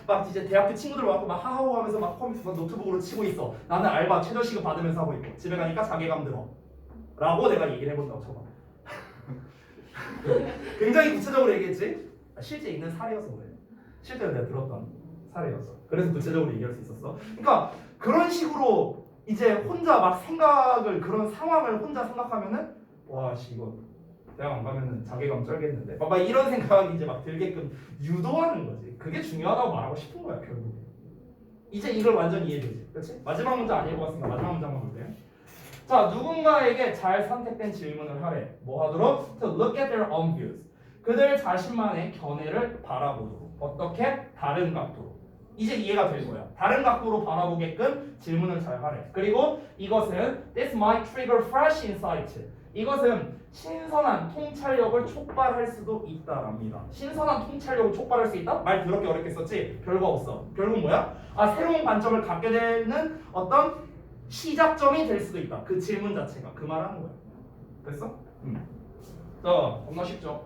막 이제 대학교 친구들 와갖고 막 하하호 하면서 막 컴퓨터 노트북으로 치고 있어. 나는 알바 최저시급 받으면서 하고 있고 집에 가니까 자괴감 들어. 라고 내가 얘기를 해본다고 쳐봐. 굉장히 구체적으로 얘기했지? 실제 있는 사례여서 그래. 실제로 내가 들었던 사례였어. 그래서 구체적으로 얘기할 수 있었어. 그러니까 그런 식으로 이제 혼자 막 생각을 그런 상황을 혼자 생각하면은 와씨 이거 대학 안 가면은 자괴감 쩔겠는데 막 이런 생각이 이제 막 들게끔 유도하는 거지. 그게 중요하다고 말하고 싶은 거야 결국에. 이제 이걸 완전히 이해되지. 그렇지? 마지막 문제 안 읽어봤으니까 마지막 문제 한번 볼게요. 자, 누군가에게 잘 선택된 질문을 하래. 뭐 하도록? To look at their own views. 그들 자신만의 견해를 바라보도록. 어떻게? 다른 각도로. 이제 이해가 될 거야. 다른 각도로 바라보게끔 질문을 잘 하래. 그리고 이것은 This might trigger fresh insight. 이것은 신선한 통찰력을 촉발할 수도 있다랍니다. 신선한 통찰력을 촉발할 수 있다? 말 더럽게 어렵겠었지? 별거 없어. 결국 뭐야? 새로운 관점을 갖게 되는 어떤 시작점이 될 수도 있다. 그 질문 자체가 그 말하는 거야. 됐어? 자, 겁나 쉽죠?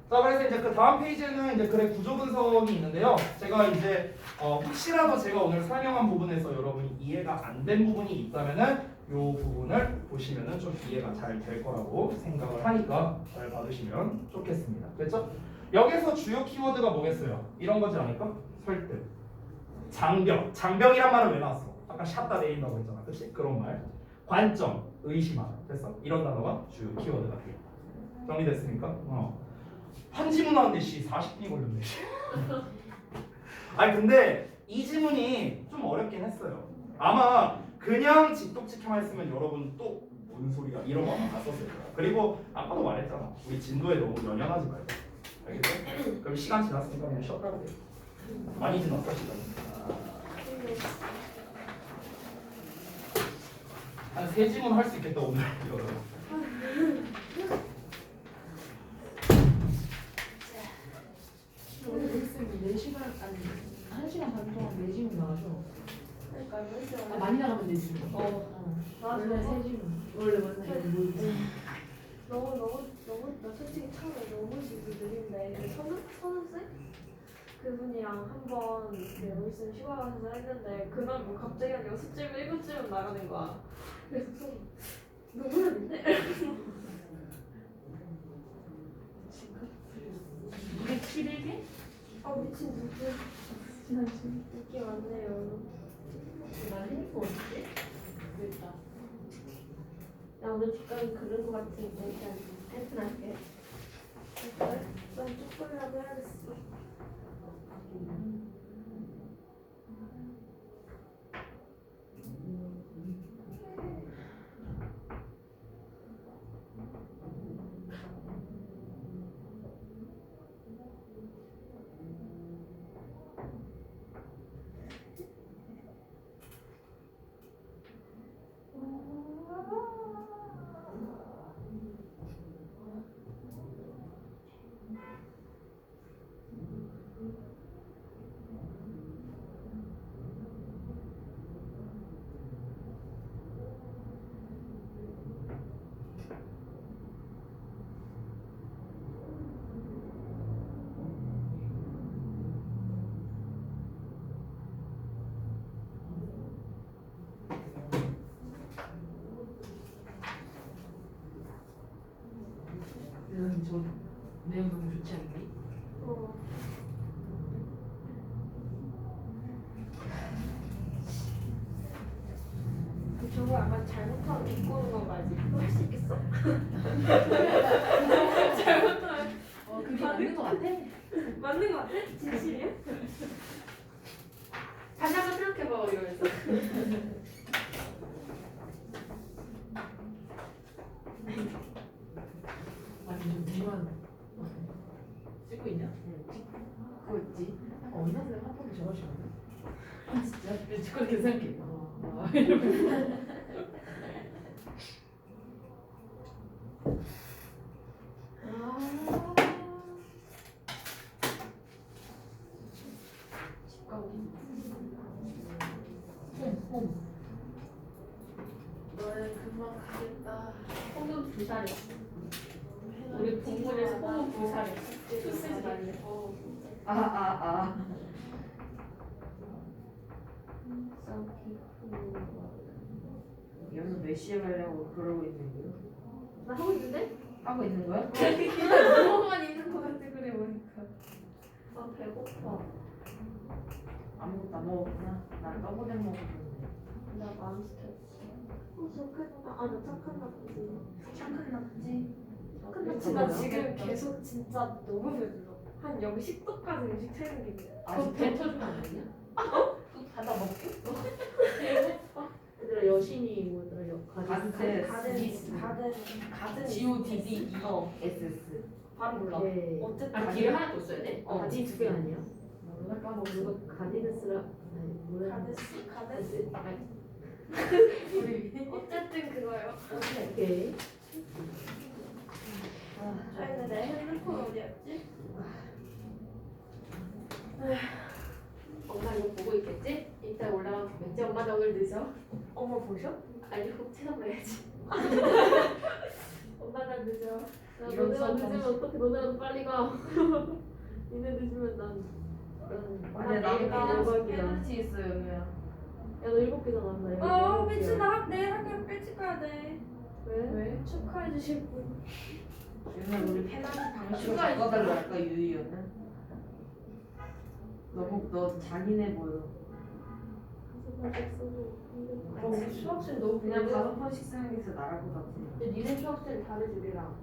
자, 그래서 이제 그 다음 페이지에는 이제 글의 구조 분석이 있는데요. 제가 이제 혹시라도 제가 오늘 설명한 부분에서 여러분이 이해가 안 된 부분이 있다면은 이 부분을 보시면은 좀 이해가 잘 될 거라고 생각을 하니까 잘 받으시면 좋겠습니다. 됐죠? 여기서 주요 키워드가 뭐겠어요? 이런 거지 않을까? 설득, 장벽. 장벽이란 말은 왜 나왔어? 아까 샷다 내린다고 했잖아. 그치? 그런 말. 관점, 의심하다. 됐어? 이런 단어가 주요 키워드가 돼요. 정리됐습니까? 한 지문 하는데 40분이 걸렸네. 아니 근데 이 지문이 좀 어렵긴 했어요. 아마 그냥 직독직해만 했으면 여러분 또 뭔 소리야 이런 거 아마 갔었을 거야. 그리고 아까도 말했잖아. 우리 진도에 너무 연연하지 말고. 알겠죠? 그럼 시간 지났으니까 그냥 쉬었다고 돼. 많이 지났어 시간. 한 3지문 할 수 있겠다 오늘. 오늘 쌤이 4시간 아니 1시간 반 동안 4시간 나와줘. 그러니까 많이 나가면 되지. 맞아. 원래 3시간. 원래 맨날 너무 나 솔직히 처음에 너무 지금 느린데 그 선우쌤 그분이랑 한번 그 우리쌤 휴가 가셔서 했는데 그날 뭐 갑자기 한 6질문 7질문 나가는 거야. 그래서 좀 너무 느린데? 이게 7일게? 미친 느낌 많네요. 나 핸드폰 어딨지? 됐다. 나 오늘 뒷감이 그런 거 같으니까 일단 펜슬할게. 난 조금이라도 해야겠어. 저 내용 너무 좋지 않니? 저거 약간 잘못하면 비꼬는 거 말지. 할 수 있겠어? 잘못하면 그게 맞는 거 같아? 맞는 거 같아? 진실이야? 다시 한번 생각해봐 이러면서. 아니 좀 궁금한 찍고 있냐? 응 찍고 있지. 의사들 한 번도 저러시거든. 진짜? 찍고 이렇게 생각해. 이러면서 너는 금방 가겠다. 혹은 불살이야. 우리 공부에서 호흡 불살이. 쓰지 말래. 아. 어차피 여기서 몇 시에 가려고 그러고 있는데요? 나 하고 있는데? 하고 있는 거야? 너무만 있는 거 같아 그래 보니까. 아 배고파. 아무것도 안 먹었구나. 난 떡볶이 먹었는데. 나 맘스터치. 좋겠다. 아나 착한 낙지. 착한 낙지. 착한 낙지 나 지금 계속 진짜 너무 배불러. 한 여기 10도까지 음식 채우는 게 있네. 그거 배 터지면 안 되냐? 그거 받아 먹게? 얘들아 여신이 뭐더라 가든 가든 GODD 어 SS. 바로 몰라. 네. 어쨌든 아 기회 하나 더 써야 돼? 가디 두개 아니야? 몰라 까먹었어. 누가 가디드스라 아니 뭐야? 가데스 우리 어쨌든 그거요. 오케이. 아 근데 내 핸드폰 어디였지? 엄마 이거 보고 있겠지? 이따 올라가겠지? 엄마 오늘 늦어? 어머 보셔? 아니 꼭 찾아봐야지. 엄마 나 늦어. 나 이런 너네가 수업 늦으면 방식. 어떻게 너네라도 빨리 가. 니네 늦으면 난 아니 내가 나도 대박이다. 페널티 있어 여기야. 야너 7개잖아. 나 어 미친 나 내일 학교 일찍 가야 돼. 왜? 왜? 축하해 주실 분. 요즘 우리 페널티 방식으로 바꿔달라 할까 유이언은? 너무 너 잔인해 보여. 우리 수학생 너무 그냥 5번씩 쓰는 게 더 나을 것 같아. 니네 수학생 다르지 우리랑.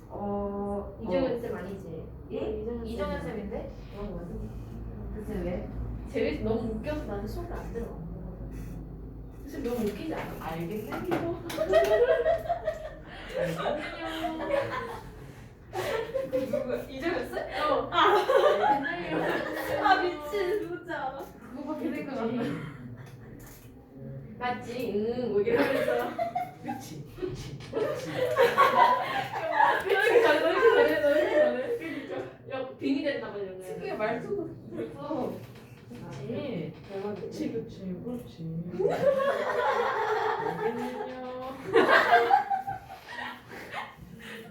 어. 이정현 쌤 아니지? 예? 이정현 쌤인데? 어 맞아. 글쎄 왜? 제일 너무 웃겨서 나는 수업이 안 들어. 쌤 너무 웃기지 않아? 알겠네요. 누구 이정현 씨? 어. 아 미친 누구지 알아? 그거밖에 생각 안 나. 맞지? 응, 뭐 이러면서. 그치. 이렇게 잘해, 너 이렇게 잘해, 너 이렇게 잘해. 그러니까. 야, 빙이 됐나 봐, 얘는. 특유의 말투가 있어. 그치. 그치 그렇지. 알겠네요.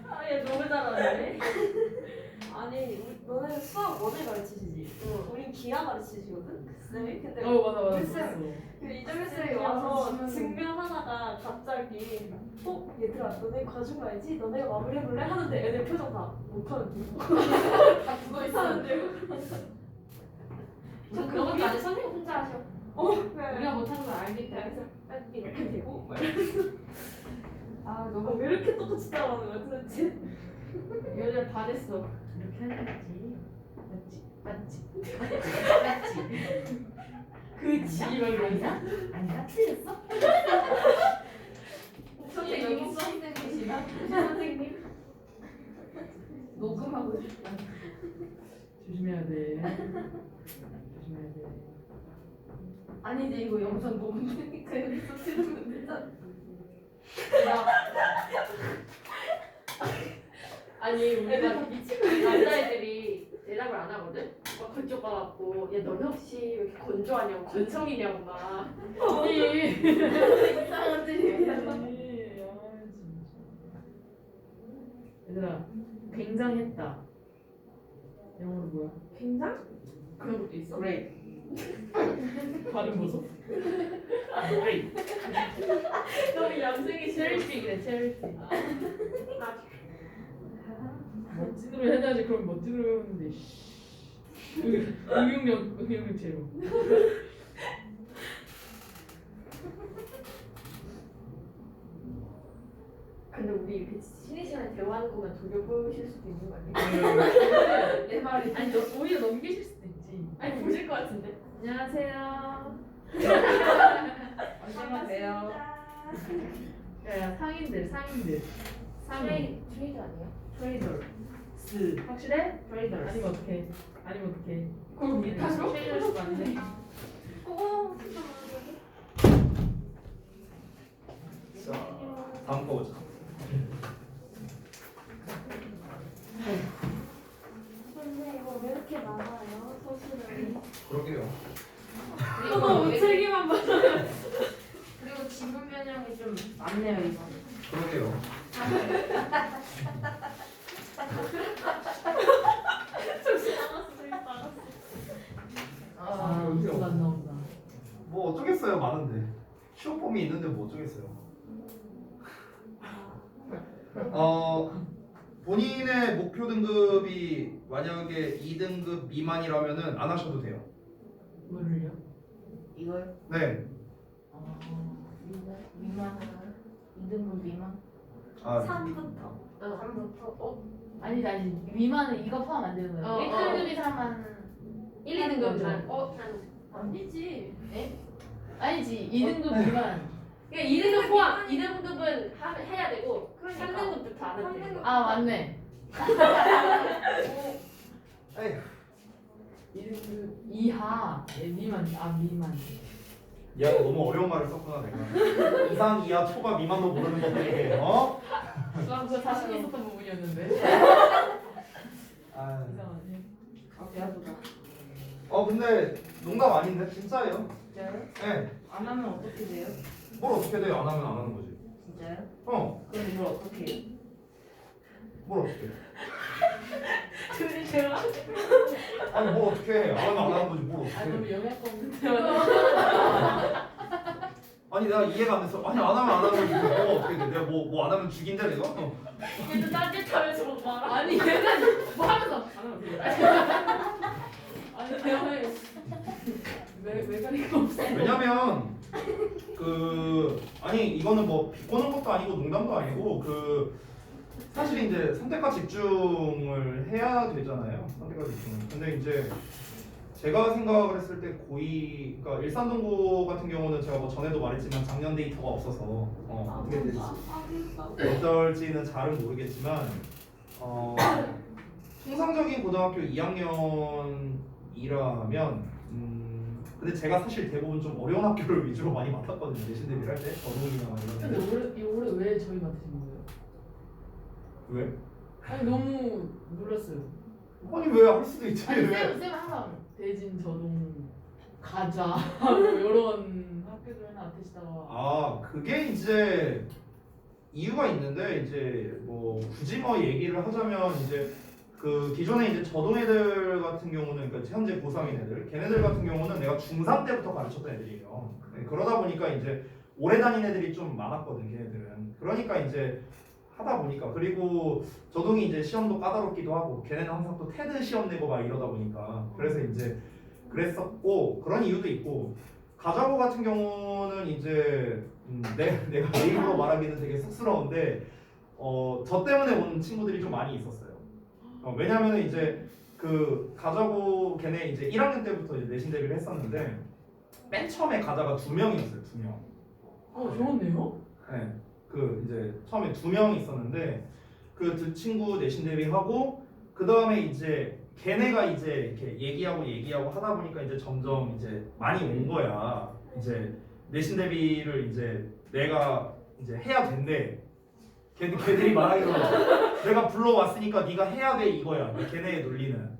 아, 얘 너무 잘하네. 아니 너네 수학 원을 가르치시지? 응. 우린 기하 가르치시거든? 쌤이? 근데 맞아. 그 이정현 쌤이 와서 증명하다가 갑자기 얘들아 너네 과중 알지? 너네가 마무리해볼래? 하는데 애들 표정 다 못하는데 다 죽어 못하는데요? 저 그런 것도 아니 선생님 혼자 하셔. 왜? 우리가 못하는 걸 알겠다. 그래서 이렇게 되고 막 이러면서 아 왜 이렇게 똑같이 따라하는 거야 도대체? 여자 다 됐어. 이렇게 하는 거지. 맞지? 그치. 이거 아니다? 아니다? 틀렸어? 선생님 여기 수학생이시나? 선생님. 녹음하고 싶다. 조심해야 돼. 조심해야 돼. 아니지 이거 영상 녹음되니까 여기서 틀으면 되잖아. 아니 우리가 남자애들이 대답을 안 하거든? 막 그쪽 가갖고 야 너는 혹시 왜 이렇게 건조하냐고 건성이냐고 막 언니 이상한 뜻이야. 얘들아, 굉장했다. 영어로 뭐야? 굉장? 그런 것도 있어? Great. 발음 보소. 너무 얌생이 체리티 그래, 체리티. 나 멋진으로 해야지. 그럼 멋진으로 배우는데. 응용력 제로. 근데 우리 이렇게 쉬는 시간에 대화하는 것만 돌려보실 수도 있는 거 아니야? 내 말이. 아니, 너 오히려 넘기실 수도 있지. 아니 보실 것 같은데? 안녕하세요. 언젠가 봬요. 야, 상인들. 상인. 트레이드 아니야? 트레이더스. 확실해? 트레이더스. 아니면 어떡해? 그걸 우리 탓으로? 트레이더스 맞네. 자, 다음 거 보자. 근데 이거 왜 이렇게 많아요? 서술을 그러게요. 너무 무책임한 말. 그리고 지문 변형이 좀 많네요 이거. 그러게요. 정신 나갔어. 아, 이거 안 나온다. 뭐 어쩌겠어요, 많은데. 취업 폼이 있는데 뭐 어쩌겠어요. 본인의 목표 등급이 만약에 2등급 미만이라면은 안 하셔도 돼요. 뭐를요? 이걸 네. 미만 2등급 미만. 아, 3부터. 3부터 아니 미만은 이거 포함 안 되는 거예요. 1등급이 사람만 1, 2등급은 아니지. 에? 아니지 2등급 미만. 그러니까 2등급 포함 2등급은 해야 되고 그러니까. 3등급부터 안 해도 돼. 아 맞네. 에이, 2등급 이하. 예, 미만. 미만. 야, 너무 어려운 말을 썼구나 내가. 이상, 이하, 초과, 미만도 모르는 것들이 어? 난 그거 자신 있었던 부분이었는데. 아, 이상하네. 아 배아프다. 근데 농담 아닌데 진짜예요. 진짜요? 네. 안 하면 어떻게 돼요? 뭘 어떻게 돼요? 안 하면 안 하는 거지. 진짜요? 그럼 뭘 어떻게 해요? 뭘 어떻게 해? 둘이 제가 아니 뭘 어떻게 해? 안 하면 안 하는 거지. 뭘 아 어떻게 너무 해? 영향가 없는데. 아니 내가 이해가 안 돼서 아니 안 하면 안 하는 거지. 뭐 어떻게 돼? 내가 뭐 안 하면 죽인데 내가? 얘도 딴짓하면서 막 말아. 아니 얘는 뭐 하면서 안 하면 돼. 아니 내가 왜 가리가 없어? 왜냐면 아니 이거는 뭐 비꼬는 것도 아니고 농담도 아니고 사실 이제 선택과 집중을 해야 되잖아요. 선택과 집중을. 근데 이제 제가 생각을 했을 때 그러니까 일산동고 같은 경우는 제가 뭐 전에도 말했지만 작년 데이터가 없어서 어떻게 될지 어떨지는 잘은 모르겠지만 통상적인 고등학교 2학년이라면 근데 제가 사실 대부분 좀 어려운 학교를 위주로 많이 맡았거든요. 내신 대비를 할 때 어동이나 막 이런 데. 근데 올해 왜 저희 맡으신 거예요? 왜? 아니 너무 놀랐어요. 아니 왜 할 수도 있지. 아니 왜? 쌤 항상 대진 저동 가자 이런 학교들 맡으시다가 그게 이제 이유가 있는데 이제 뭐 굳이 뭐 얘기를 하자면 이제 기존에 이제 저동 애들 같은 경우는 그러니까 현재 고3인 애들 걔네들 같은 경우는 내가 중3 때부터 가르쳤던 애들이에요. 네, 그러다 보니까 이제 오래 다닌 애들이 좀 많았거든 걔네들은. 그러니까 이제 하다 보니까 그리고 저동이 이제 시험도 까다롭기도 하고 걔네는 항상 또 테드 시험 내고 막 이러다 보니까 그래서 이제 그랬었고 그런 이유도 있고 가자고 같은 경우는 이제 내가 내 입으로 말하기는 되게 쑥스러운데 저 때문에 온 친구들이 좀 많이 있었어요. 왜냐면은 이제 가자고 걔네 이제 1학년 때부터 이제 내신 대비를 했었는데 맨 처음에 가자가 2명이었어요. 2명. 좋은데요? 네. 이제 처음에 2명이 있었는데 그 두 친구 내신 대비하고 그 다음에 이제 걔네가 이제 이렇게 얘기하고 하다 보니까 이제 점점 이제 많이 온 거야. 이제 내신 대비를 이제 내가 이제 해야 된대. 걔들이 말하기로 내가 불러왔으니까 네가 해야 돼 이거야. 걔네의 논리는.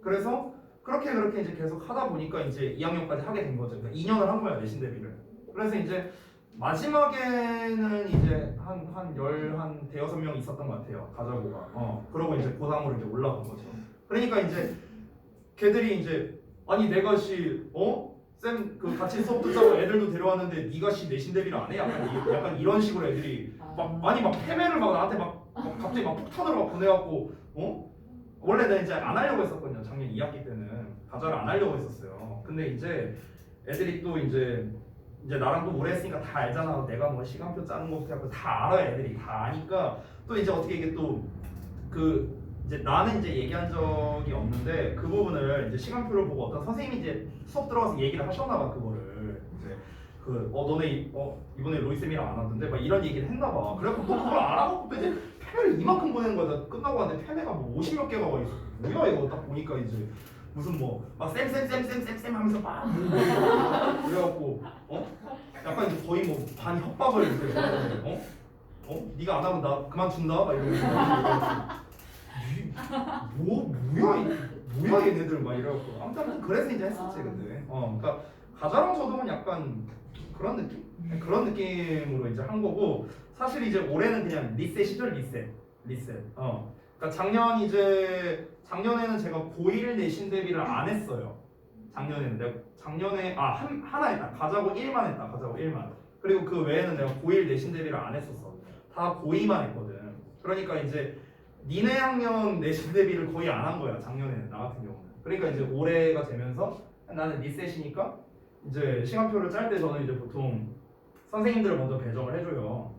그래서 그렇게 이제 계속 하다 보니까 이제 2학년까지 하게 된 거죠. 그러니까 2년을 한 거야 내신 대비를. 그래서 이제 마지막에는 이제 한 대여섯 명 있었던 것 같아요. 가자고가. 그러고 이제 고3으로 이제 올라간 거죠. 그러니까 이제 걔들이 이제 아니 내가 쌤 같이 수업 듣자고 애들도 데려왔는데 네가 내신 대비를 안 해? 약간 이런 식으로 애들이 막 패매를 막 나한테 막 갑자기 막 폭탄으로 막 보내갖고 원래 내가 이제 안 하려고 했었거든요. 작년 2학기 때는 가자를 안 하려고 했었어요. 근데 이제 애들이 또 이제 나랑 또 오래 했으니까 다 알잖아. 내가 뭐 시간표 짜는 것부터 해갖고 다 알아. 애들이 다 아니까 또 이제 어떻게 이게 또 이제 나는 이제 얘기한 적이 없는데 그 부분을 이제 시간표를 보고 어떤 선생님이 이제 수업 들어가서 얘기를 하셨나 봐. 그거를 이제 너네 이번에 로이 쌤이랑 안 왔는데 막 이런 얘기를 했나 봐. 그래갖고 또 그걸 알아갖고 또 이제 패매를 이만큼 보내는 거야. 나 끝나고 왔는데 패매가 뭐 50몇 개가 와 있어. 뭐야 이거 딱 보니까 이제 무슨 막 쌤 하면서 막 그래갖고 약간 이제 거의 뭐 반 협박을 이제 네가 안 하면 나 그만둔다 막 이러면서 뭐야 얘네들 막 이래갖고 아무튼 그래서 이제 했었지. 근데 그러니까 가자랑 저동은 약간 그런 느낌으로 이제 한 거고 사실 이제 올해는 그냥 리셋이죠. 리셋. 그러니까 작년에는 제가 고1 내신 대비를 안 했어요. 작년에는 내가 작년에 하나 했다. 가자고 1만 했다. 가자고 1만. 그리고 그 외에는 내가 고1 내신 대비를 안 했었어. 다 고2만 했거든. 그러니까 이제 니네 학년 내신 대비를 거의 안 한 거야. 작년에는 나 같은 경우는. 그러니까 이제 올해가 되면서 나는 리셋이니까 이제 시간표를 짤 때 저는 이제 보통 선생님들을 먼저 배정을 해줘요.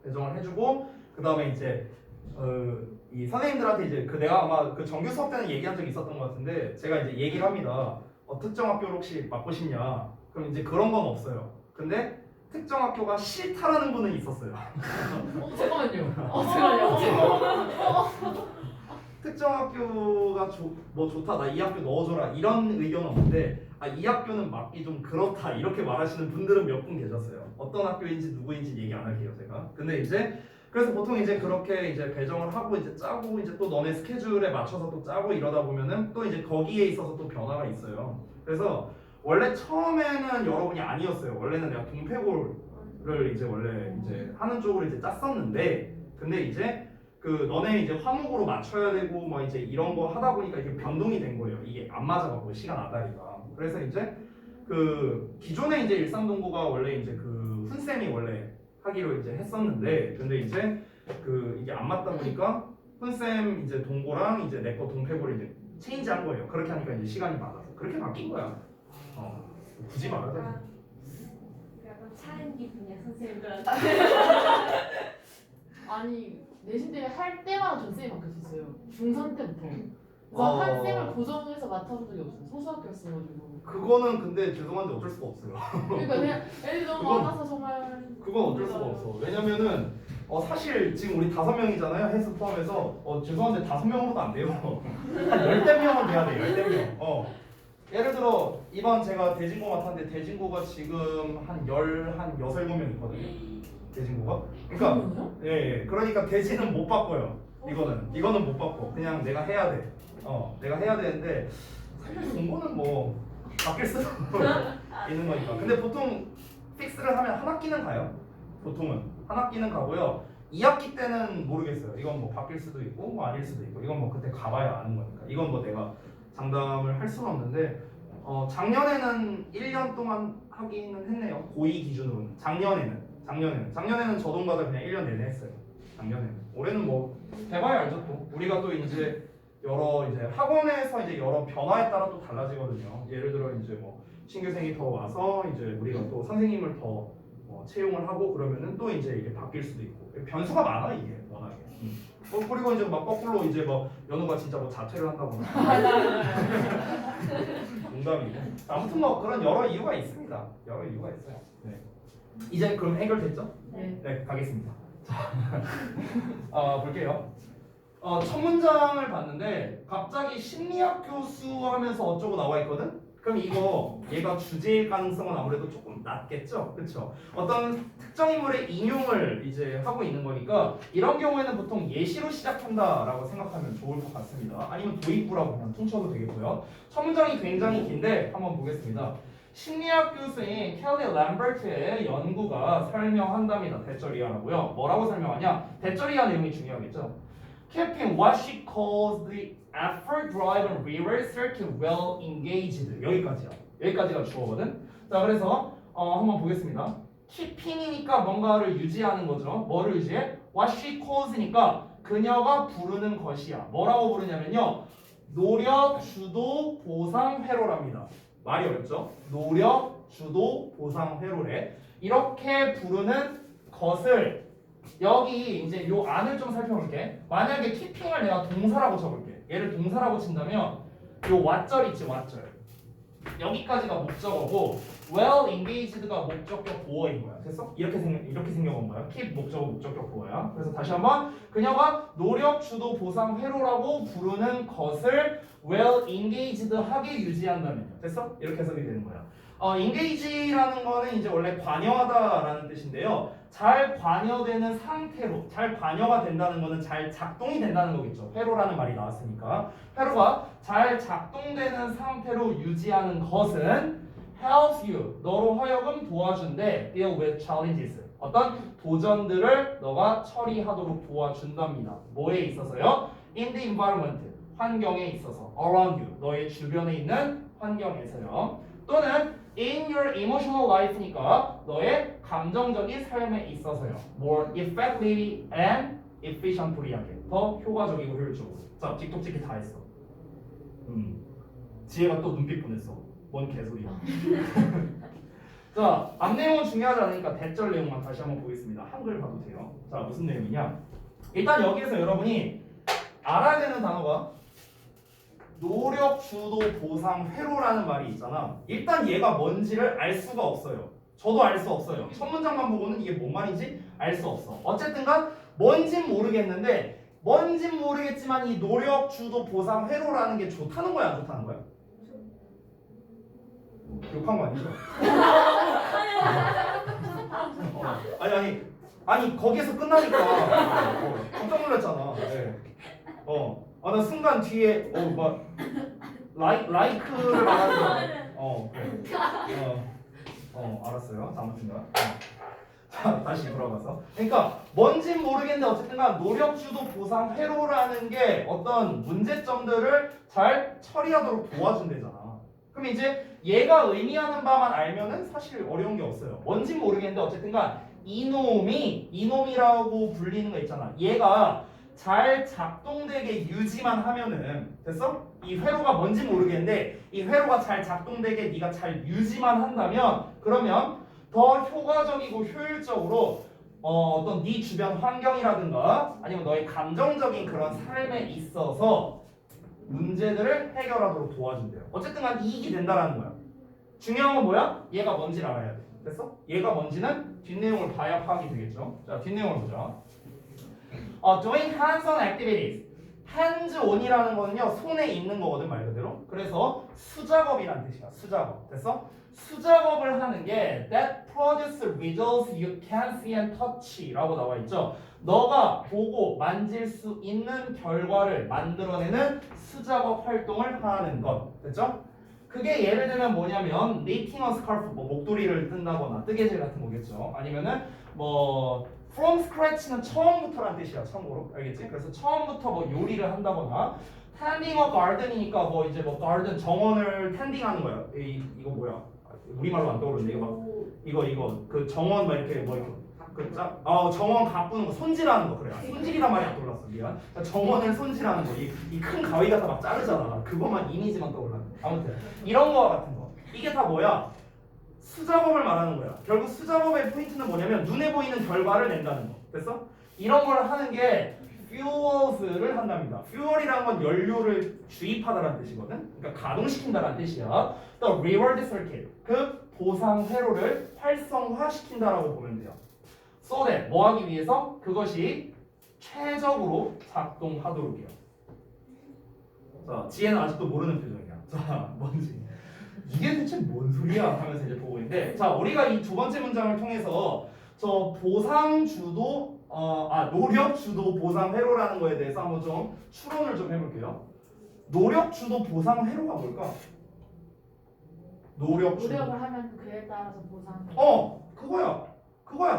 배정을 해주고 그 다음에 이제 이 선생님들한테 이제 내가 아마 그 정규 수업 때는 얘기한 적이 있었던 것 같은데 제가 이제 얘기를 합니다. 특정 학교를 혹시 맡고 싶냐? 그럼 이제 그런 건 없어요. 근데 특정 학교가 싫다라는 분은 있었어요. 잠깐만요. 잠깐만요. 특정 학교가 뭐 좋다, 나 이 학교 넣어줘라 이런 의견은 없는데 이 학교는 맡기 좀 그렇다 이렇게 말하시는 분들은 몇 분 계셨어요. 어떤 학교인지 누구인지 얘기 안 할게요 제가. 근데 이제 그래서 보통 이제 그렇게 이제 배정을 하고 이제 짜고 이제 또 너네 스케줄에 맞춰서 또 짜고 이러다 보면은 또 이제 거기에 있어서 또 변화가 있어요. 그래서 원래 처음에는 여러분이 아니었어요. 원래는 내가 동패고를 이제 원래 이제 하는 쪽으로 이제 짰었는데 근데 이제 그 너네 이제 화목으로 맞춰야 되고 뭐 이제 이런 거 하다 보니까 이게 변동이 된 거예요. 이게 안 맞아갖고 시간 아다리가. 그래서 이제 그 기존에 이제 일상동고가 원래 이제 그 훈쌤이 원래 하기로 이제 했었는데 근데 이제 그 이게 안 맞다 보니까 훈쌤 이제 동고랑 이제 내 거 동패고를 이제 체인지한 거예요. 그렇게 하니까 이제 시간이 맞아서 그렇게 바뀐 거야. 굳이 말하자. 약간 차인 기분이야 선생님들한테. 아니 내신 대회 할 때마다 전쌤이 바뀌었었어요. 중3 때부터. 그래서 한 쌤을 고정해서 맡아본 적이 없어요. 소수학교였어가지고. 그거는 근데 죄송한데 어쩔 수가 없어요. 그러니까 그냥 애들이 너무 그건- 많아서 정말. 그건 어쩔 수가 없어. 왜냐면은 사실 지금 우리 5명이잖아요. 헬스 포함해서. 죄송한데 5명으로도 안 돼요. 한 열댓 명은 돼야 돼. 열댓 명. 예를 들어 이번 제가 대진고 맡았는데 대진고가 지금 한 6-7명 있거든요. 대진고가. 그러니까 그러면요? 예. 그러니까 대진은 못 바꿔요. 이거는 못 바꿔. 그냥 내가 해야 돼. 내가 해야 되는데 사실 공고는 뭐 바뀔 수도 있는 거니까. 근데 보통 픽스를 하면 한 학기는 가요. 보통은 한 학기는 가고요. 2학기 때는 모르겠어요. 이건 뭐 바뀔 수도 있고 뭐 아닐 수도 있고 이건 뭐 그때 가봐야 아는 거니까. 이건 뭐 내가 장담을 할 수는 없는데 작년에는 1년 동안 하기는 했네요. 고2 기준으로는. 작년에는 저동과자 그냥 1년 내내 했어요. 작년에는. 올해는 뭐 해봐야 알죠 또. 우리가 또 이제 여러 이제 학원에서 이제 여러 변화에 따라 또 달라지거든요. 예를 들어 이제 뭐 신규생이 더 와서 이제 우리가 또 선생님을 더 채용을 하고 그러면은 또 이제 이게 바뀔 수도 있고 변수가 많아 이게 워낙에. 그리고 이제 막 거꾸로 이제 뭐 연우가 진짜 뭐 자퇴를 한다거나 농담이고 아무튼 뭐 그런 여러 이유가 있습니다. 여러 이유가 있어요. 네. 이제 그럼 해결됐죠? 네. 가겠습니다. 볼게요. 첫 문장을 봤는데 갑자기 심리학 교수 하면서 어쩌고 나와 있거든? 그럼 이거 얘가 주제일 가능성은 아무래도 조금 낮겠죠? 그렇죠? 어떤 특정 인물의 인용을 이제 하고 있는 거니까 이런 경우에는 보통 예시로 시작한다라고 생각하면 좋을 것 같습니다. 아니면 도입부라고 그냥 퉁쳐도 되겠고요. 첫 문장이 굉장히 긴데 한번 보겠습니다. 심리학 교수인 켈리 램버트의 연구가 설명한답니다. 대절이야라고요. 뭐라고 설명하냐? 대절이야 내용이 중요하겠죠? Keeping what she calls the effort-driven reader circuit well engaged. 여기까지야. 여기까지가 주어거든. 자, 그래서 한번 보겠습니다. Keeping이니까 뭔가를 유지하는 거죠. 뭐를 유지해? What she calls니까 그녀가 부르는 것이야. 뭐라고 부르냐면요. 노력, 주도, 보상, 회로랍니다. 말이 어렵죠? 노력, 주도, 보상, 회로래. 이렇게 부르는 것을 여기 이제 요 안을 좀 살펴볼게. 만약에 키핑을 내가 동사라고 쳐볼게. 얘를 동사라고 친다면 요 왓절 있지 왓절. 여기까지가 목적어고 well engaged가 목적격 보어인 거야. 됐어? 이렇게 생겨본 거야. keep 목적어 목적격 보어야. 그래서 다시 한번 그녀가 노력, 주도, 보상, 회로라고 부르는 것을 well engaged 하게 유지한다면요. 됐어? 이렇게 해석이 되는 거야. engage라는 거는 이제 원래 관여하다라는 뜻인데요. 잘 관여되는 상태로, 잘 관여가 된다는 거는 잘 작동이 된다는 거겠죠. 회로라는 말이 나왔으니까. 회로가 잘 작동되는 상태로 유지하는 것은 helps you, 너로 하여금 도와준대. deal with challenges. 어떤 도전들을 너가 처리하도록 도와준답니다. 뭐에 있어서요? in the environment, 환경에 있어서. around you, 너의 주변에 있는 환경에서요. 또는 in your emotional life니까 너의 감정적인 삶에 있어서요. more effectively and efficiently 하게. 더 효과적이고 효율적으로. 자, 틱톡찍기 다 했어. 지혜가 또 눈빛 보냈어. 뭔 개소리야. 자, 앞 내용은 중요하지 않으니까 대절 내용만 다시 한번 보겠습니다. 한글 봐도 돼요. 자, 무슨 내용이냐? 일단 여기에서 여러분이 알아야 되는 단어가 노력 주도 보상 회로라는 말이 있잖아. 일단 얘가 뭔지를 알 수가 없어요. 저도 알 수 없어요. 첫 문장만 보고는 이게 뭔 말인지 알 수 없어. 어쨌든간 뭔진 모르겠는데 뭔진 모르겠지만 이 노력 주도 보상 회로라는 게 좋다는 거야, 안 좋다는 거야? 욕한 거 아니죠? 아니 거기에서 끝나니까 깜짝 놀랐잖아. 네. 나 순간 뒤에 막 라이크를 말하는 거. 그래. 알았어요. 아무튼가. 자, 다시 돌아가서. 그러니까 뭔진 모르겠는데 어쨌든간 노력주도 보상 회로라는 게 어떤 문제점들을 잘 처리하도록 도와준대잖아. 그럼 이제 얘가 의미하는 바만 알면은 사실 어려운 게 없어요. 뭔진 모르겠는데 어쨌든간 이놈이라고 불리는 거 있잖아. 얘가 잘 작동되게 유지만 하면은 됐어? 이 회로가 뭔지 모르겠는데 이 회로가 잘 작동되게 네가 잘 유지만 한다면 그러면 더 효과적이고 효율적으로 어떤 네 주변 환경이라든가 아니면 너의 감정적인 그런 삶에 있어서 문제들을 해결하도록 도와준대요. 어쨌든 간 이익이 된다라는 거야. 중요한 건 뭐야? 얘가 뭔지를 알아야 돼. 됐어? 얘가 뭔지는 뒷내용을 봐야 파악이 되겠죠. 자, 뒷내용을 보자. doing hands-on activities. hands-on이라는 거는요, 손에 있는 거거든, 말 그대로. 그래서 수작업이라는 뜻이야, 수작업. 됐어? 수작업을 하는 게 that produce results you can see and touch라고 나와 있죠. 너가 보고 만질 수 있는 결과를 만들어내는 수작업 활동을 하는 것. 됐죠? 그게 예를 들면 뭐냐면 knitting a scarf, 뭐 목도리를 뜬다거나 뜨개질 같은 거겠죠. 아니면은 뭐 from scratch는 처음부터란 뜻이야. 참고로 알겠지? 그래서 처음부터 뭐 요리를 한다거나 tending a garden이니까 뭐 이제 뭐 garden 정원을 텐딩하는 거야. 이거 뭐야? 우리말로 안 떠오르는데 이거 그 정원 막 이렇게 뭐 이렇게 정원 가꾸는 거 손질하는 거 그래. 손질이란 말이 안 떠올랐어. 미안. 정원을 손질하는 거. 이 큰 가위 갖다 막 자르잖아. 그것만 이미지만 떠올라. 아무튼 이런 거와 같은 거. 이게 다 뭐야? 수작업을 말하는 거야. 결국 수작업의 포인트는 뭐냐면 눈에 보이는 결과를 낸다는 거. 됐어? 이런 걸 하는 게 fuels를 한답니다. fuel이라는 건 연료를 주입하다라는 뜻이거든. 그러니까 가동시킨다라는 뜻이야. 또 reward circuit. 그 보상 회로를 활성화시킨다라고 보면 돼요. so that 뭐 하기 위해서 그것이 최적으로 작동하도록이요. 자, 지혜는 아직도 모르는 표정이야. 자, 뭔지 이게 대체 뭔 소리야 하면서 이제 보고 있는데, 자, 우리가 이 두 번째 문장을 통해서 저 보상 주도 노력 주도 보상 회로라는 거에 대해서 한번 좀 추론을 좀 해볼게요. 노력 주도 보상 회로가 뭘까? 노력을 하면 그에 따라서 보상. 그거야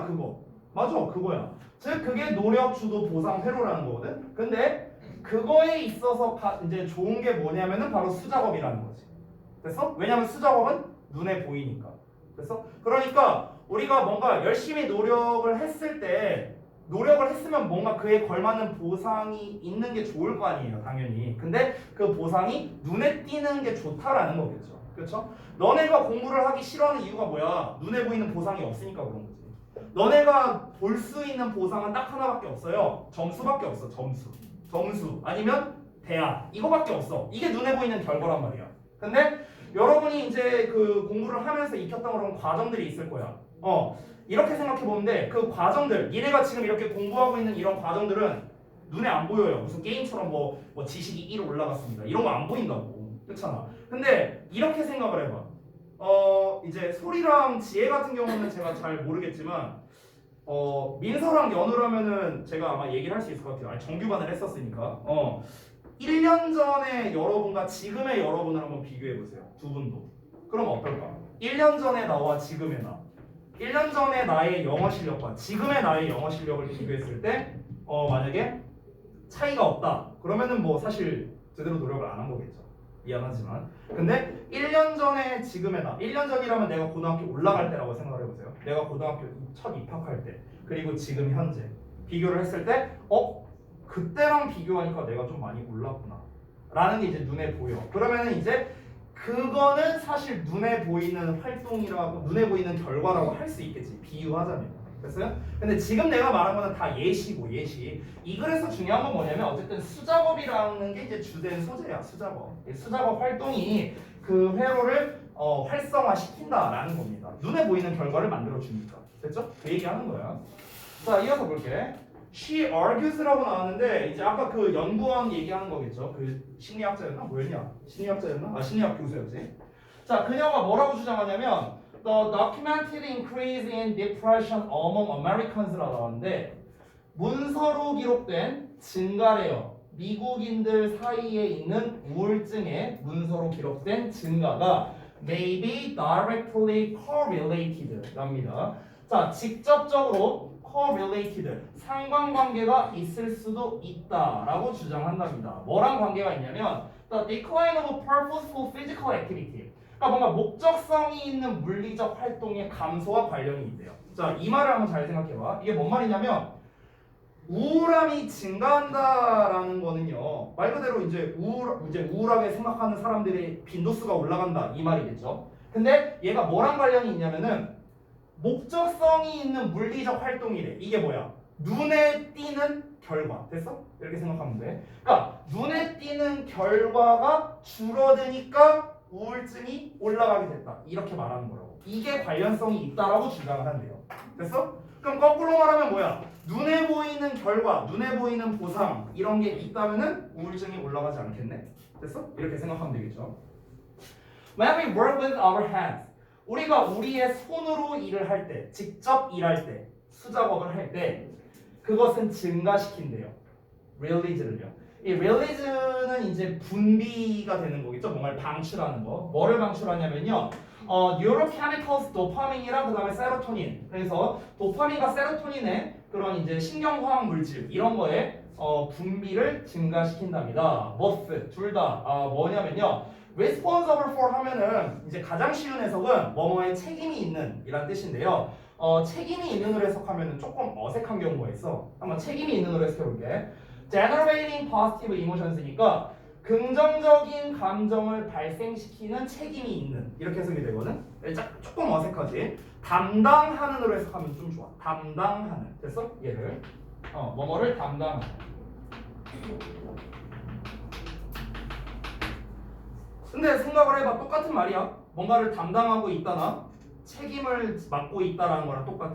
그거. 맞아, 그거야. 즉 그게 노력 주도 보상 회로라는 거거든. 근데 그거에 있어서 이제 좋은 게 뭐냐면은 바로 수작업이라는 거지. 됐어? 왜냐면 수작업은 눈에 보이니까. 됐어? 그러니까 우리가 뭔가 열심히 노력을 했으면 뭔가 그에 걸맞는 보상이 있는 게 좋을 거 아니에요, 당연히. 근데 그 보상이 눈에 띄는 게 좋다라는 거겠죠. 그렇죠? 너네가 공부를 하기 싫어하는 이유가 뭐야? 눈에 보이는 보상이 없으니까 그런 거지. 너네가 볼 수 있는 보상은 딱 하나밖에 없어요. 점수밖에 없어. 점수 아니면 대학 이거밖에 없어. 이게 눈에 보이는 결과란 말이야. 근데 여러분이 이제 그 공부를 하면서 익혔던 그런 과정들이 있을 거야. 이렇게 생각해 보면 돼. 그 과정들, 니네가 지금 이렇게 공부하고 있는 이런 과정들은 눈에 안 보여요. 무슨 게임처럼 뭐 지식이 1 올라갔습니다. 이런 거 안 보인다고. 그렇잖아. 근데 이렇게 생각을 해봐. 이제 소리랑 지혜 같은 경우는 제가 잘 모르겠지만 민서랑 연우라면은 제가 아마 얘기를 할 수 있을 것 같아요. 정규반을 했었으니까. 1년 전의 여러분과 지금의 여러분을 한번 비교해 보세요. 두 분도. 그럼 어떨까? 1년 전의 나와 지금의 나. 1년 전의 나의 영어 실력과 지금의 나의 영어 실력을 비교했을 때 만약에 차이가 없다. 그러면은 뭐 사실 제대로 노력을 안 한 거겠죠. 미안하지만. 근데 1년 전에 지금의 나, 1년 전이라면 내가 고등학교 올라갈 때라고 생각을 해보세요. 내가 고등학교 첫 입학할 때 그리고 지금 현재 비교를 했을 때 그때랑 비교하니까 내가 좀 많이 올랐구나 라는 게 이제 눈에 보여. 그러면은 이제 그거는 사실 눈에 보이는 활동이라고, 눈에 보이는 결과라고 할 수 있겠지, 비유하자면. 됐어요? 근데 지금 내가 말한 거는 다 예시고, 예시. 이 글에서 중요한 건 뭐냐면 어쨌든 수작업이라는 게 이제 주된 소재야. 수작업. 이 수작업 활동이 그 회로를 활성화시킨다라는 겁니다. 눈에 보이는 결과를 만들어 주니까. 됐죠? 그 얘기하는 거야. 자, 이어서 볼게. She argues라고 나왔는데 이제 아까 그 연구원 얘기하는 거겠죠. 그 심리학자였나? 뭐였냐? 심리학자였나? 심리학 교수였지. 자, 그녀가 뭐라고 주장하냐면 The documented increase in depression among Americans라고 나왔는데 문서로 기록된 증가래요. 미국인들 사이에 있는 우울증의 문서로 기록된 증가가 may be directly correlated 랍니다. 자, 직접적으로 correlated, 상관관계가 있을 수도 있다라고 주장한답니다. 뭐랑 관계가 있냐면 the decline of purposeful physical activity, 그러니까 뭔가 목적성이 있는 물리적 활동의 감소와 관련이 있대요. 자, 이 말을 한번 잘 생각해봐. 이게 뭔 말이냐면 우울함이 증가한다라는 거는요, 말 그대로 이제 우울하게 생각하는 사람들의 빈도수가 올라간다 이 말이겠죠. 근데 얘가 뭐랑 관련이 있냐면은 목적성이 있는 물리적 활동이래. 이게 뭐야? 눈에 띄는 결과. 됐어? 이렇게 생각하면 돼. 그러니까 눈에 띄는 결과가 줄어드니까 우울증이 올라가게 됐다. 이렇게 말하는 거라고. 이게 관련성이 있다라고 주장을 한대요. 됐어? 그럼 거꾸로 말하면 뭐야? 눈에 보이는 결과, 눈에 보이는 보상 이런 게 있다면은 우울증이 올라가지 않겠네. 됐어? 이렇게 생각하면 되겠죠. When we work with our hands, 우리가 우리의 손으로 일을 할 때, 직접 일할 때, 수작업을 할 때 그것은 증가시킨대요. release를요. 이 release는 이제 분비가 되는 거겠죠. 뭔가를 방출하는 거. 뭐를 방출하냐면요. neurochemicals, 도파민이랑 그 다음에 세로토닌. 그래서 도파민과 세로토닌의 그런 이제 신경화학 물질 이런 거에 분비를 증가시킨답니다. both 둘 다 뭐냐면요. responsible for 하면은 이제 가장 쉬운 해석은 뭐뭐에 책임이 있는 이란 뜻인데요. 책임이 있는으로 해석하면은 조금 어색한 경우가 있어. 한번 책임이 있는으로 해석해볼게. generating positive emotions니까 긍정적인 감정을 발생시키는 책임이 있는 이렇게 해석이 되거든. 조금 어색하지. 담당하는으로 해석하면 좀 좋아. 담당하는. 됐어? 얘를 뭐뭐를 담당하는. 근데 생각을 해봐. 똑같은 말이야. 뭔가를 담당하고 있다나 책임을 맡고 있다라는 거랑 똑같아.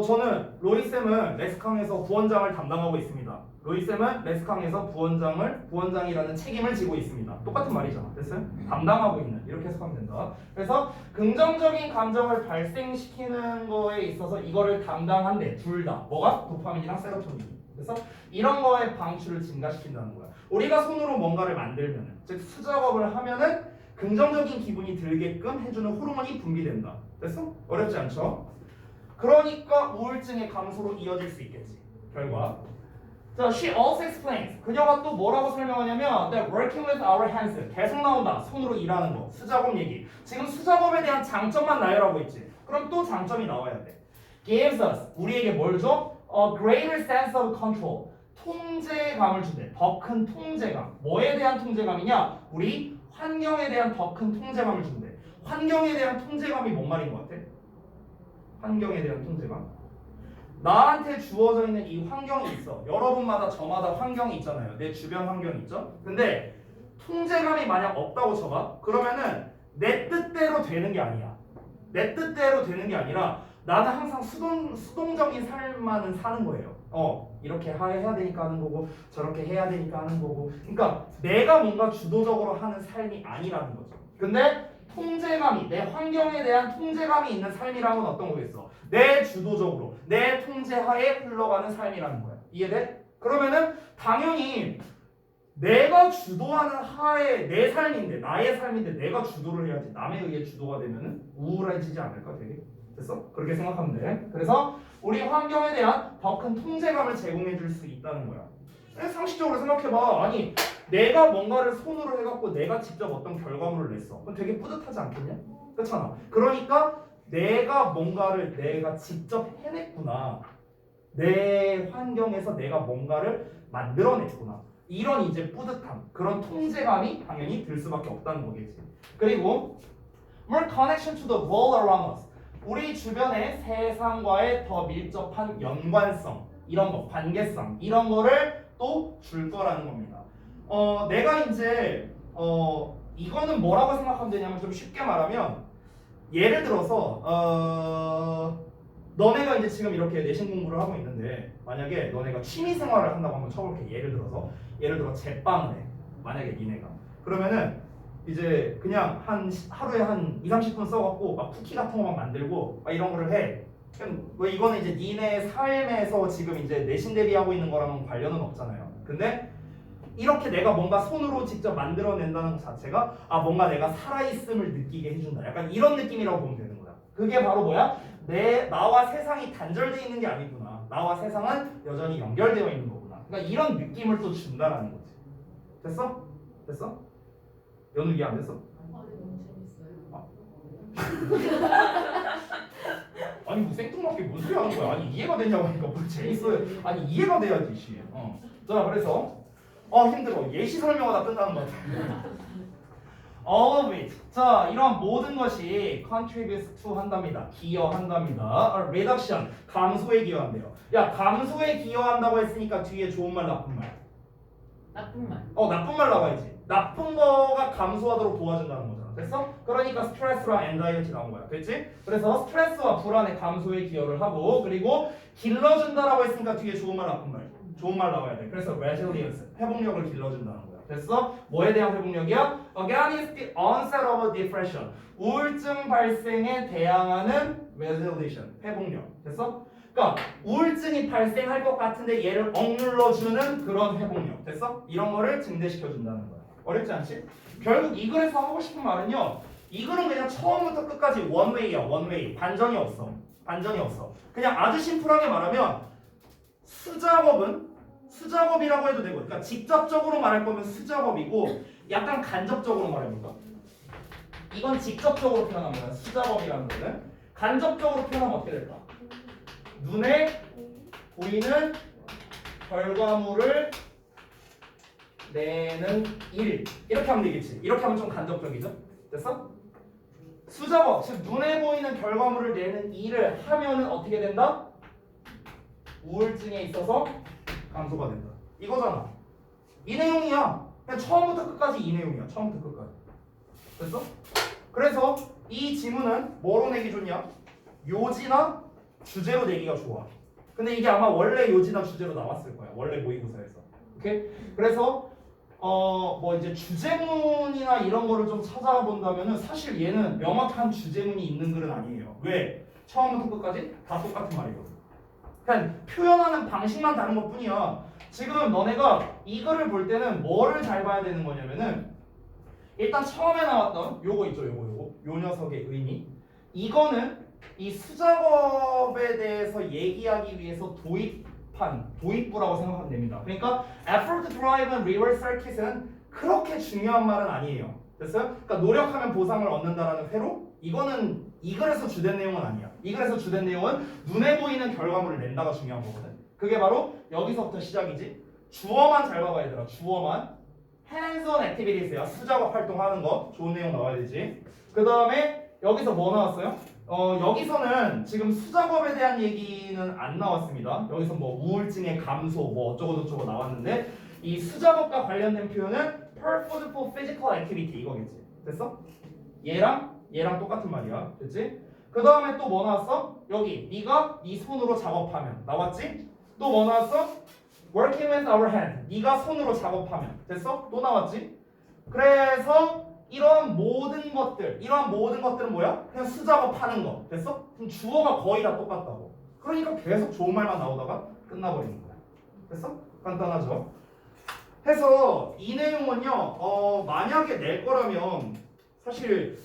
저는 로이쌤은 레스캉에서 부원장을 담당하고 있습니다. 로이쌤은 레스캉에서 부원장이라는 책임을 지고 있습니다. 똑같은 말이잖아. 됐어요? 담당하고 있는 이렇게 해석하면 된다. 그래서 긍정적인 감정을 발생시키는 거에 있어서 이거를 담당한대. 둘 다. 뭐가? 도파민이랑 세로토닌. 그래서 이런 거의 방출을 증가시킨다는 거야. 우리가 손으로 뭔가를 만들면은, 즉 수작업을 하면은 긍정적인 기분이 들게끔 해주는 호르몬이 분비된다. 됐어? 어렵지 않죠? 그러니까 우울증의 감소로 이어질 수 있겠지. 결과. 자, she also explains. 그녀가 또 뭐라고 설명하냐면 that working with our hands. 계속 나온다. 손으로 일하는 거. 수작업 얘기. 지금 수작업에 대한 장점만 나열하고 있지. 그럼 또 장점이 나와야 돼. gives us. 우리에게 뭘 줘? A greater sense of control. 통제감을 준대. 더 큰 통제감. 뭐에 대한 통제감이냐? 우리 환경에 대한 더 큰 통제감을 준대. 환경에 대한 통제감이 뭔 말인 것 같아? 환경에 대한 통제감. 나한테 주어져 있는 이 환경이 있어. 여러분마다 저마다 환경이 있잖아요. 내 주변 환경이 있죠. 근데 통제감이 만약 없다고 쳐봐. 그러면은 내 뜻대로 되는 게 아니야. 내 뜻대로 되는 게 아니라 나는 항상 수동적인 삶만은 사는 거예요. 이렇게 해야 되니까 하는 거고 저렇게 해야 되니까 하는 거고. 그러니까 내가 뭔가 주도적으로 하는 삶이 아니라는 거죠. 근데 통제감이, 내 환경에 대한 통제감이 있는 삶이라는 건 어떤 거겠어? 내 주도적으로, 내 통제하에 흘러가는 삶이라는 거야. 이해돼? 그러면은 당연히 내가 주도하는 하에 내 삶인데, 나의 삶인데 내가 주도를 해야지. 남에 의해 주도가 되면은 우울해지지 않을까 되게? 됐어? 그렇게 생각하면 돼. 그래서 우리 환경에 대한 더 큰 통제감을 제공해 줄 수 있다는 거야. 상식적으로 생각해봐. 아니 내가 뭔가를 손으로 해갖고 내가 직접 어떤 결과물을 냈어. 그럼 되게 뿌듯하지 않겠냐? 그렇잖아. 그러니까 내가 뭔가를 내가 직접 해냈구나. 내 환경에서 내가 뭔가를 만들어냈구나. 이런 이제 뿌듯함, 그런 통제감이 당연히 들 수밖에 없다는 거겠지. 그리고 more connection to the world around us. 우리 주변의 세상과의 더 밀접한 연관성, 이런 거, 관계성, 이런 거를 또 줄 거라는 겁니다. 내가 이제 이거는 뭐라고 생각하면 되냐면 좀 쉽게 말하면 예를 들어서 너네가 이제 지금 이렇게 내신 공부를 하고 있는데 만약에 너네가 취미 생활을 한다고 한번 쳐볼게. 예를 들어 제빵을 해. 만약에 니네가 그러면은 이제 그냥 하루에 한 2, 30분 써갖고 막 쿠키 같은 거 막 만들고 막 이런 거를 해. 뭐 이거는 이제 니네 삶에서 지금 이제 내신 대비하고 있는 거랑은 관련은 없잖아요. 근데 이렇게 내가 뭔가 손으로 직접 만들어낸다는 것 자체가 뭔가 내가 살아있음을 느끼게 해준다. 약간 이런 느낌이라고 보면 되는 거야. 그게 바로 뭐야? 나와 세상이 단절되어 있는 게 아니구나. 나와 세상은 여전히 연결되어 있는 거구나. 그러니까 이런 느낌을 또 준다라는 거지. 됐어? 됐어? 연우 이해 안 됐어? 아, 네, 너무 재밌어요. 아니 뭐 생뚱맞게 뭔 소리 하는 거야? 아니 이해가 되냐고 하니까 뭘 재밌어요? 아니 이해가 돼야지 씨. 자 그래서 힘들어. 예시 설명하다 끝나는 거 같아. All of it. 자 이런 모든 것이 contributes to 한답니다. 기여한답니다. reduction. 감소에 기여한대요. 야 감소에 기여한다고 했으니까 뒤에 좋은 말 나쁜 말. 나쁜 말. 나쁜 말 나와야지. 나쁜 거가 감소하도록 도와준다는 거잖아. 됐어? 그러니까 스트레스랑 엔자이티 나온 거야. 됐지? 그래서 스트레스와 불안의 감소에 기여를 하고 그리고 길러준다라고 했으니까 뒤에 좋은 말 나쁜 말. 좋은 말 나와야 돼. 그래서 resilience. 회복력을 길러준다는 거야. 됐어? 뭐에 대한 회복력이야? Against the onset of depression. 우울증 발생에 대항하는 resilience. 회복력. 됐어? 그러니까 우울증이 발생할 것 같은데 얘를 억눌러주는 그런 회복력. 됐어? 이런 거를 증대시켜준다는 거야. 어렵지 않지? 결국 이 글에서 하고 싶은 말은요. 이 글은 그냥 처음부터 끝까지 원웨이야. 원웨이. 반전이 없어. 반전이 없어. 그냥 아주 심플하게 말하면 수작업이라고 해도 되고 그러니까 직접적으로 말할 거면 수작업이고 약간 간접적으로 말해볼까? 이건 직접적으로 표현합니다. 수작업이라는 거는 간접적으로 표현하면 어떻게 될까? 눈에 보이는 결과물을 내는 일 이렇게 하면 되겠지. 이렇게 하면 좀 간접적이죠? 됐어? 수작업, 즉 눈에 보이는 결과물을 내는 일을 하면은 어떻게 된다? 우울증에 있어서 감소가 된다. 이거잖아. 이 내용이야. 그냥 처음부터 끝까지 이 내용이야. 처음부터 끝까지. 됐어? 그래서 이 지문은 뭐로 내기 좋냐? 요지나 주제로 내기가 좋아. 근데 이게 아마 원래 요지나 주제로 나왔을 거야. 원래 모의고사에서. 오케이? 그래서 뭐 이제 주제문이나 이런 거를 좀 찾아본다면은 사실 얘는 명확한 주제문이 있는 글은 아니에요. 왜? 처음부터 끝까지 다 똑같은 말이거든. 그냥 표현하는 방식만 다른 것 뿐이야. 지금 너네가 이 글을 볼 때는 뭐를 잘 봐야 되는 거냐면은 일단 처음에 나왔던 요거 있죠. 요거 요 녀석의 의미. 이거는 이 수작업에 대해서 얘기하기 위해서 도입부라고 생각하면 됩니다. 그러니까 effort driven reverse circuit은 그렇게 중요한 말은 아니에요. 됐어요? 그러니까 노력하면 보상을 얻는다라는 회로 이거는 이 글에서 주된 내용은 아니야. 이 글에서 주된 내용은 눈에 보이는 결과물을 낸다가 중요한 거거든. 그게 바로 여기서부터 시작이지. 주어만 잘 봐봐 얘들아. 주어만 hands-on activities야. 수작업 활동하는 거. 좋은 내용 나와야 되지. 그 다음에 여기서 뭐 나왔어요? 여기서는 지금 수작업에 대한 얘기는 안 나왔습니다. 여기서 뭐 우울증의 감소 뭐 어쩌고저쩌고 나왔는데 이 수작업과 관련된 표현은 purposeful physical activity 이거겠지. 됐어? 얘랑 똑같은 말이야. 됐지? 그 다음에 또 뭐 나왔어? 여기 네가 네 손으로 작업하면 나왔지? 또 뭐 나왔어? working with our hand 네가 손으로 작업하면 됐어? 또 나왔지? 그래서 이러한 모든 것들은 뭐야? 그냥 수작업하는 거 됐어? 그럼 주어가 거의 다 똑같다고. 그러니까 계속 좋은 말만 나오다가 끝나버리는 거야. 됐어? 간단하죠? 해서 이 내용은요 만약에 낼 거라면 사실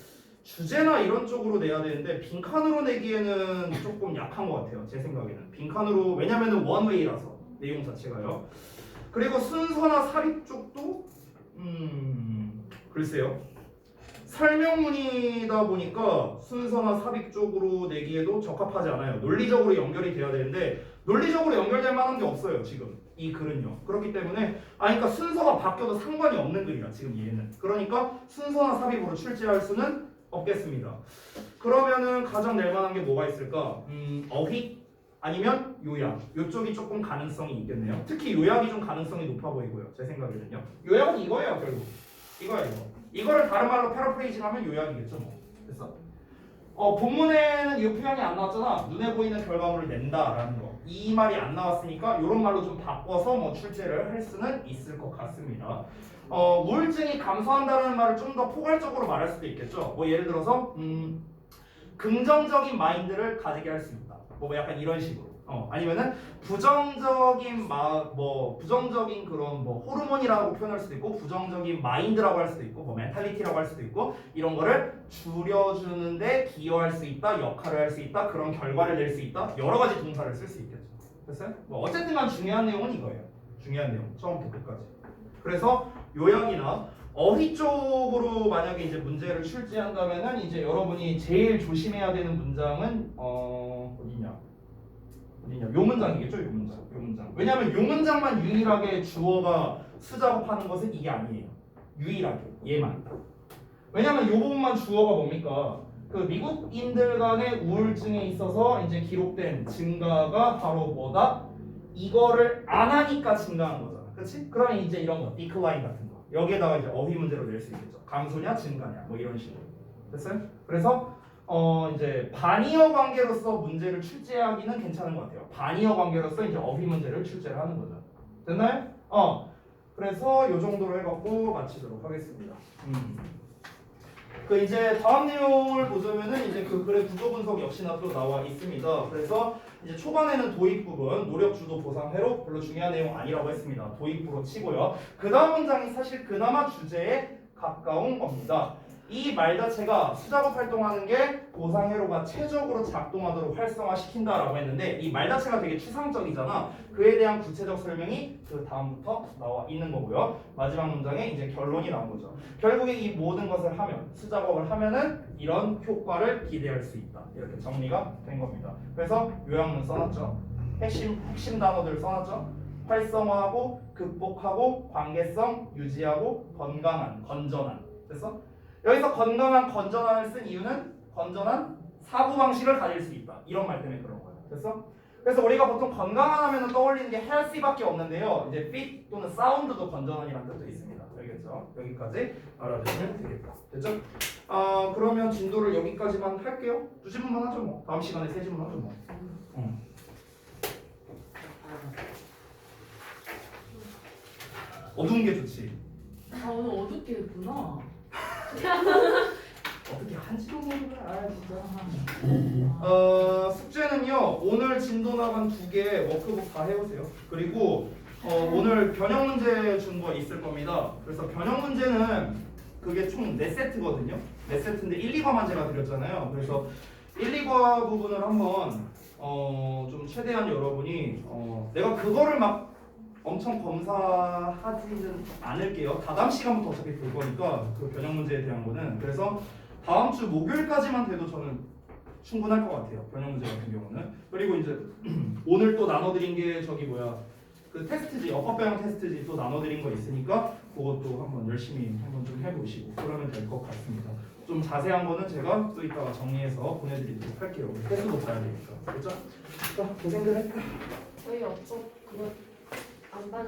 주제나 이런 쪽으로 내야 되는데 빈칸으로 내기에는 조금 약한 것 같아요. 제 생각에는 빈칸으로. 왜냐면은 원웨이라서 내용 자체가요. 그리고 순서나 사립 쪽도 글쎄요. 설명문이다 보니까 순서나 삽입 쪽으로 내기에도 적합하지 않아요. 논리적으로 연결이 돼야 되는데 논리적으로 연결될 만한 게 없어요. 지금 이 글은요. 그렇기 때문에 그러니까 순서가 바뀌어도 상관이 없는 글이야. 지금 얘는. 그러니까 순서나 삽입으로 출제할 수는 없겠습니다. 그러면은 가장 낼 만한 게 뭐가 있을까? 어휘 아니면 요약. 이쪽이 조금 가능성이 있겠네요. 특히 요약이 좀 가능성이 높아 보이고요. 제 생각에는요. 요약은 이거예요, 결국. 이거야, 이거. 이거를 다른 말로 패러프레이징하면 요약이겠죠, 뭐. 됐어? 본문에는 이 표현이 안 나왔잖아. 눈에 보이는 결과물을 낸다라는 거. 이 말이 안 나왔으니까 이런 말로 좀 바꿔서 뭐 출제를 할 수는 있을 것 같습니다. 우울증이 감소한다는 말을 좀 더 포괄적으로 말할 수도 있겠죠. 뭐 예를 들어서 긍정적인 마인드를 가지게 할 수 있다. 뭐 약간 이런 식으로. 아니면은 부정적인 부정적인 그런 뭐 호르몬이라고 표현할 수도 있고 부정적인 마인드라고 할 수도 있고 뭐 멘탈리티라고 할 수도 있고 이런 거를 줄여주는데 기여할 수 있다, 역할을 할 수 있다, 그런 결과를 낼 수 있다, 여러 가지 동사를 쓸 수 있겠죠. 됐어요? 뭐 어쨌든간 중요한 내용은 이거예요. 중요한 내용 처음부터 끝까지. 그래서 요약이나 어휘 쪽으로 만약에 이제 문제를 출제한다면은 이제 여러분이 제일 조심해야 되는 문장은 어디냐? 요 문장이겠죠, 요 문장. 왜냐하면 요 문장만 유일하게 주어가 수작업하는 것은 이게 아니에요. 유일하게 얘만. 왜냐하면 요 부분만 주어가 뭡니까? 그 미국인들 간의 우울증에 있어서 이제 기록된 증가가 바로 뭐다? 이거를 안 하니까 증가한 거잖아. 그렇지? 그러면 이제 이런 거, 디클라인 같은 거. 여기에다가 이제 어휘 문제로 낼 수 있겠죠. 감소냐, 증가냐, 뭐 이런 식으로. 됐어요? 그래서 이제 반의어 관계로서 문제를 출제하기는 괜찮은 것 같아요. 반의어 관계로서 이제 어휘 문제를 출제를 하는 거죠. 됐나요? 그래서 요 정도로 해갖고 마치도록 하겠습니다. 그 이제 다음 내용을 보자면은 이제 그 글의 구조 분석 역시나 또 나와 있습니다. 그래서 이제 초반에는 도입 부분, 노력 주도 보상 회로 별로 중요한 내용 아니라고 했습니다. 도입부로 치고요. 그 다음 문장이 사실 그나마 주제에 가까운 겁니다. 이 말 자체가 수작업 활동하는 게 보상 회로가 최적으로 작동하도록 활성화시킨다라고 했는데 이 말 자체가 되게 추상적이잖아. 그에 대한 구체적 설명이 그 다음부터 나와 있는 거고요. 마지막 문장에 이제 결론이 나온 거죠. 결국에 이 모든 것을 하면 수작업을 하면은 이런 효과를 기대할 수 있다. 이렇게 정리가 된 겁니다. 그래서 요약문 써놨죠. 핵심 단어들 써놨죠. 활성화하고 극복하고 관계성 유지하고 건강한 건전한. 됐어? 여기서 건강한 건전한을 쓴 이유는 건전한 사고방식을 가질 수 있다. 이런 말 때문에 그런 거예요. 됐어? 그래서 우리가 보통 건강한 하면 떠올리는 게 healthy밖에 없는데요. 이제 fit 또는 sound도 건전한이라는 뜻도 있습니다. 알겠죠? 여기까지 알아두시면 되겠다. 됐죠? 그러면 진도를 여기까지만 할게요. 2질문만 하죠 뭐. 다음 시간에 3질문 하죠 뭐. 어두운 게 좋지. 오늘 어둡게 했구나. 어떻게 한지도 모르는 거야. 진짜. 숙제는요. 오늘 진도 나간 2개 워크북 다 해오세요. 그리고 오늘 변형 문제 준 거 있을 겁니다. 그래서 변형 문제는 그게 총 4세트거든요. 4세트인데 1, 2과만 제가 드렸잖아요. 그래서 1, 2과 부분을 한번 좀 최대한 여러분이 내가 그거를 막 엄청 검사하지는 않을게요. 다다음 시간부터 어차피 볼 거니까 그 변형 문제에 대한 거는. 그래서 다음 주 목요일까지만 돼도 저는 충분할 것 같아요. 변형 문제 같은 경우는. 그리고 이제 오늘 또 나눠드린 게 그 테스트지, 어법변형 테스트지 또 나눠드린 거 있으니까 그것도 한번 열심히 한번 좀 해보시고 그러면 될 것 같습니다. 좀 자세한 거는 제가 또 이따가 정리해서 보내드리도록 할게요. 테스트도 봐야 되니까. 그렇죠? 자, 고생들 했다. 저희 어법 그거